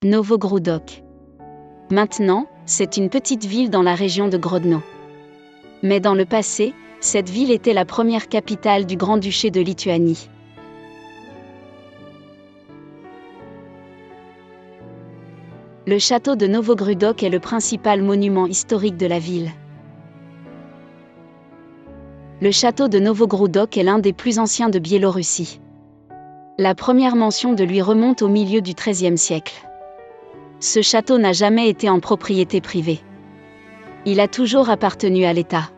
Novogródok. Maintenant, c'est une petite ville dans la région de Grodno. Mais dans le passé, cette ville était la première capitale du Grand-Duché de Lituanie. Le château de Novogródok est le principal monument historique de la ville. Le château de Novogródok est l'un des plus anciens de Biélorussie. La première mention de lui remonte au milieu du XIIIe siècle. Ce château n'a jamais été en propriété privée. Il a toujours appartenu à l'État.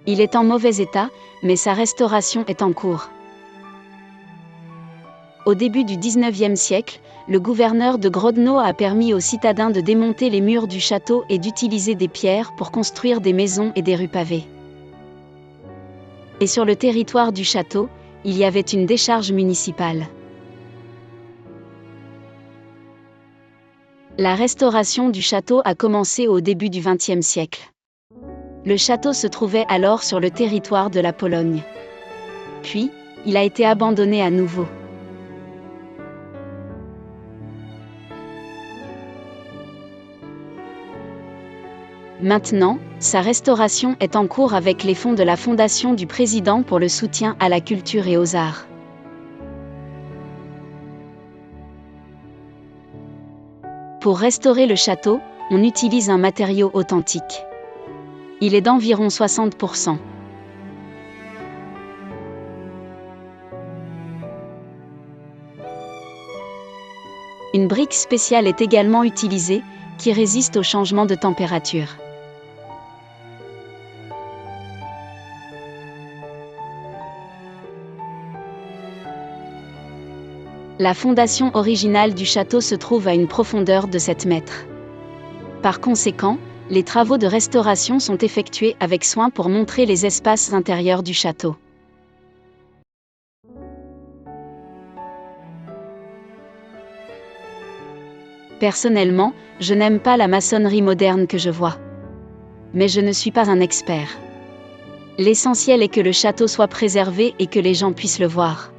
Il est en mauvais état, mais sa restauration est en cours. Au début du XIXe siècle, le gouverneur de Grodno a permis aux citadins de démonter les murs du château et d'utiliser des pierres pour construire des maisons et des rues pavées. Et sur le territoire du château, il y avait une décharge municipale. La restauration du château a commencé au début du XXe siècle. Le château se trouvait alors sur le territoire de la Pologne. Puis, il a été abandonné à nouveau. Maintenant, sa restauration est en cours avec les fonds de la Fondation du Président pour le soutien à la culture et aux arts. Pour restaurer le château, on utilise un matériau authentique. Il est d'environ 60%. Une brique spéciale est également utilisée, qui résiste au changement de température. La fondation originale du château se trouve à une profondeur de 7 mètres. Par conséquent, les travaux de restauration sont effectués avec soin pour montrer les espaces intérieurs du château. Personnellement, je n'aime pas la maçonnerie moderne que je vois. Mais je ne suis pas un expert. L'essentiel est que le château soit préservé et que les gens puissent le voir.